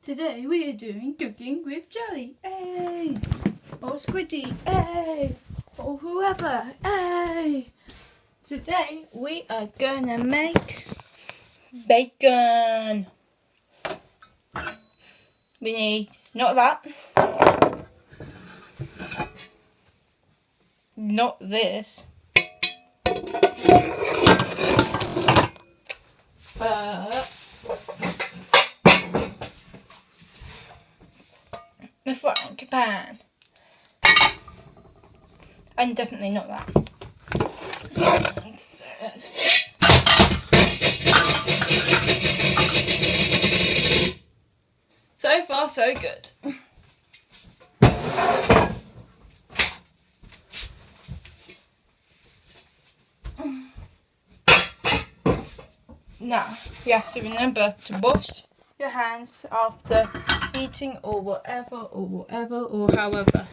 Today we are doing cooking with jelly, hey! Or Squiddy, hey! Or whoever, hey! Today we are gonna make bacon. We need, not that, not this, but the frying pan. And definitely not that. So far, so good. Now, you have to remember to wash your hands after eating or whatever or however.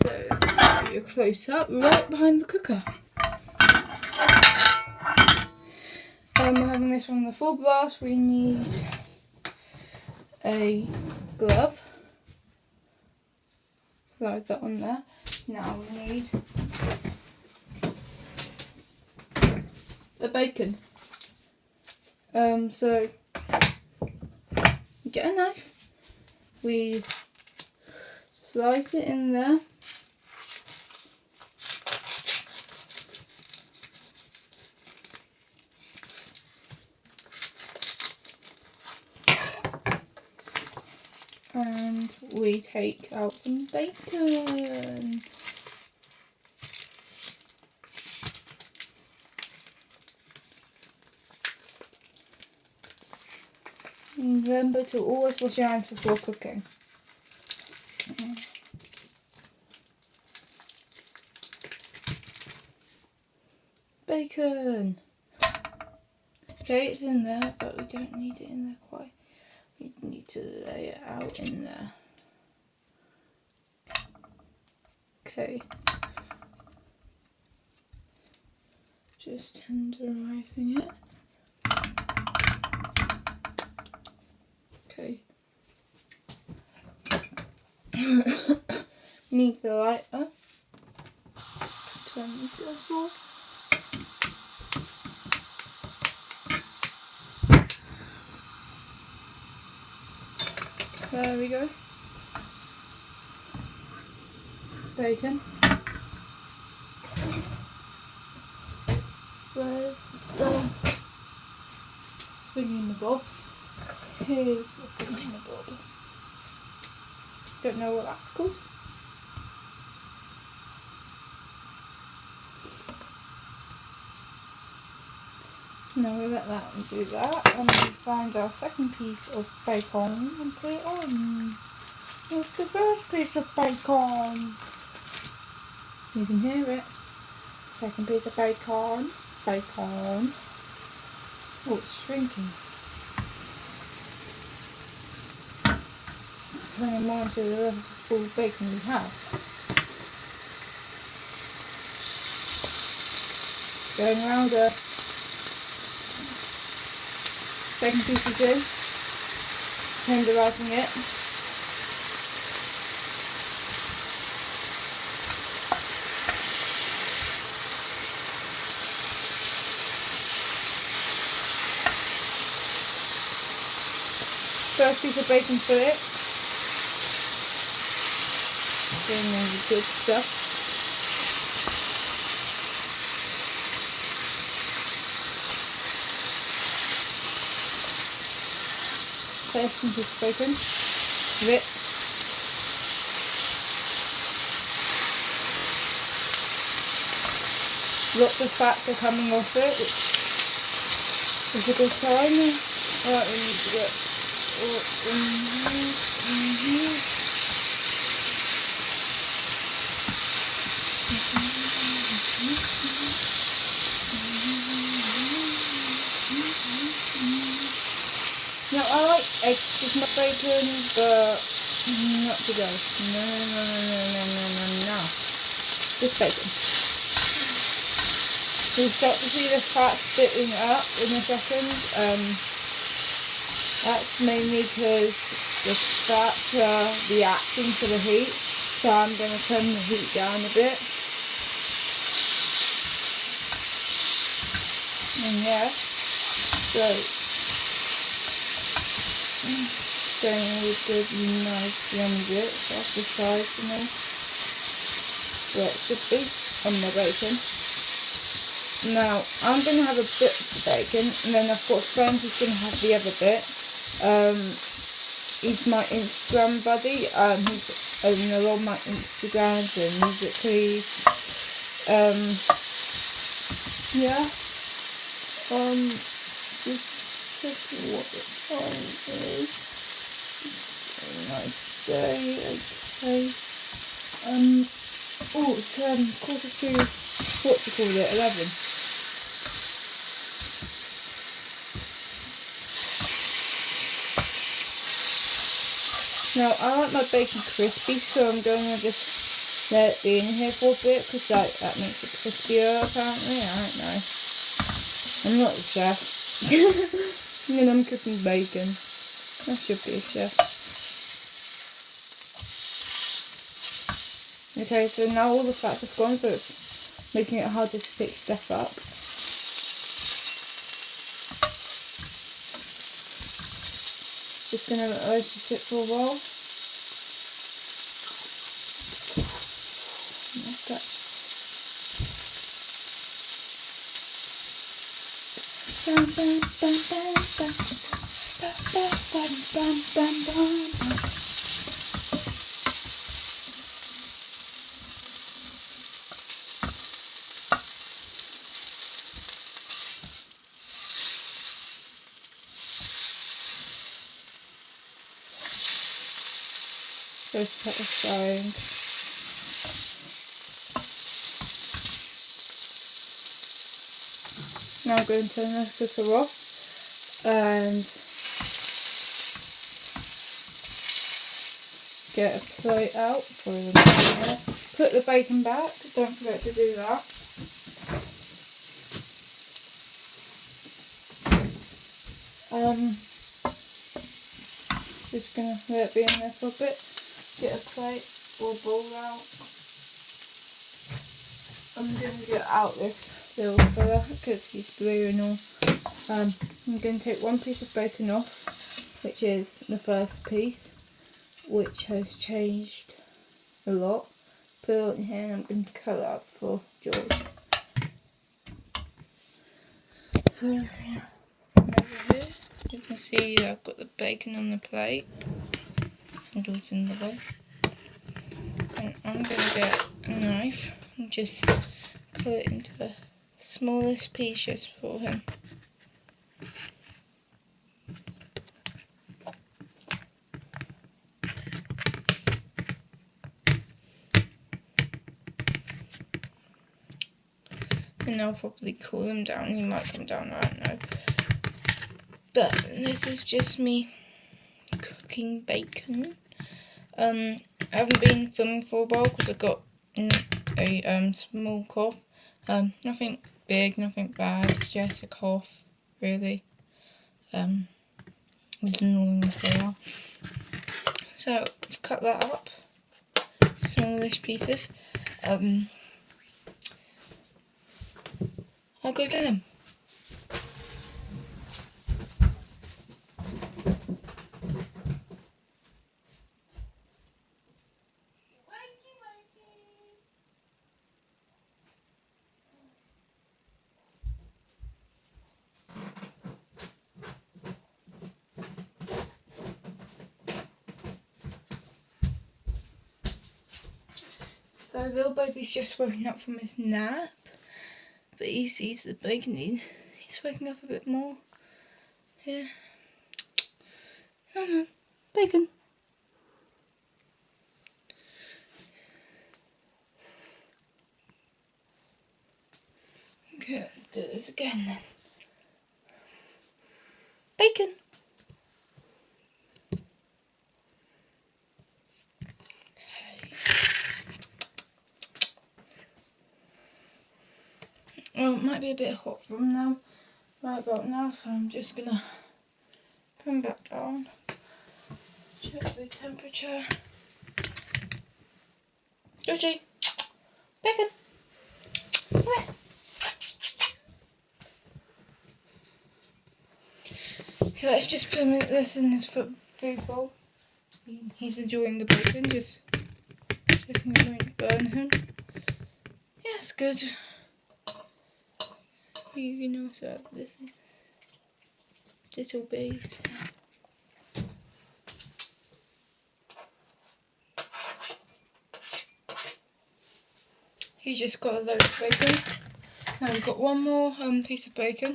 So, let's give you a close up right behind the cooker. We're having this one on the full blast. We need a glove. Slide that on there. Now we need the bacon. So get a knife. We slice it in there. And we take out some bacon. And remember to always wash your hands before cooking. Bacon. Okay, it's in there, but we don't need it in there quite. We need to lay it out in there. Okay. Just tenderizing it. Okay. Need the lighter. Turn the gas off. There we go. Bacon. Where's the thing in the bowl? Here's the thing in the bowl. Don't know what that's called. Now we let that and do that, and we find our second piece of bacon and put it on. It's the first piece of bacon. You can hear it. Second piece of bacon. Bacon. Oh, it's shrinking. Turning more into the level of full bacon we have. Going louder. Second piece is in. Tenderizing it. First piece of bacon for it. Doing all the good stuff. First piece of bacon. Rip. Lots of fats are coming off it, which is a good sign. Right, we need to get Now I like eggs with my bacon, but not today. No. Just bacon. We'll start to see the fat spitting up in a second. That's mainly because the fats are reacting to the heat, so I'm going to turn the heat down a bit. And yeah, so getting all the good, nice, yummy bits off the side for me. Where it should be on my bacon. Now I'm going to have a bit of bacon, and then I've got a friend who's going to have the other bit. He's my Instagram buddy. He's in a lot of my Instagrams and musically. Yeah. Just check what the time is. It's a nice day. Okay. Oh, it's 1:45. What do you call it? 11. Now I like my bacon crispy, so I'm going to just let it be in here for a bit, because that makes it crispier apparently. I don't know. I'm not a chef. And I'm cooking bacon. I should be a chef. Okay, so now all the fat is gone, so it's making it harder to pick stuff up. Just gonna let those sit for a while. Those set aside. Now I'm going to turn the cooker off and get a plate out. Put the bacon back. Don't forget to do that. Just gonna let it be in there for a bit. Get a plate or bowl out. I'm gonna get out this little fella because he's blue and all. I'm going to take one piece of bacon off, which is the first piece, which has changed a lot. Put it in here and I'm going to cut it up for George. So yeah, over here you can see that I've got the bacon on the plate and George in the bowl. And I'm going to get a knife and just cut it into the smallest pieces for him. And I'll probably cool him down. He might come down, I don't know. But this is just me cooking bacon. I haven't been filming for a while because I got a small cough. Nothing big, nothing bad. It's just a cough, really. As annoying as they are. So I've cut that up, smallish pieces. I'll go get him. So little baby's just woken up from his nap, but he sees the bacon. He's waking up a bit more. Yeah. Come on, bacon. Okay, let's do this again then. Bacon. Well, it might be a bit hot for him now, right about now, so I'm just gonna Put them back down. Check the temperature. Georgie, bacon. Come here. Okay, let's just put this in his food bowl. He's enjoying the bacon, just checking it won't burn him. Yes, good. You can also have this little base. He just got a load of bacon. Now we've got one more piece of bacon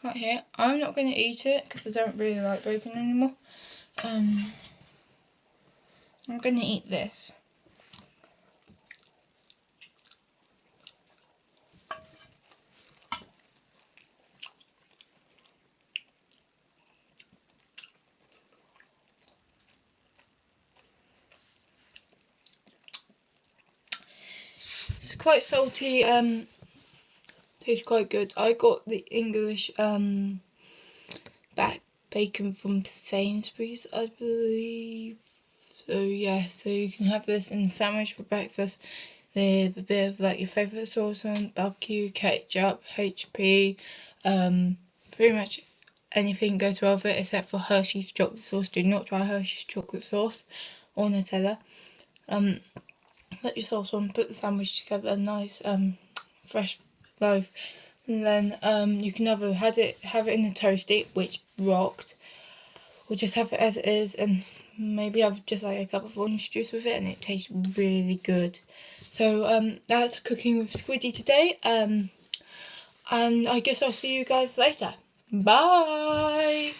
right here. I'm not going to eat it because I don't really like bacon anymore. I'm going to eat this. It's quite salty, tastes quite good. I got the English back bacon from Sainsbury's, I believe. So yeah, so you can have this in a sandwich for breakfast with a bit of like your favourite sauce on, barbecue, ketchup, HP, pretty much anything goes well with it except for Hershey's chocolate sauce. Do not try Hershey's chocolate sauce or Nutella. Put your sauce on, put the sandwich together, a nice fresh loaf, and then you can either have it in a toasty, which rocked, or just have it as it is, and maybe have just like a cup of orange juice with it, and it tastes really good. So that's cooking with Squiddy today, and I guess I'll see you guys later. Bye.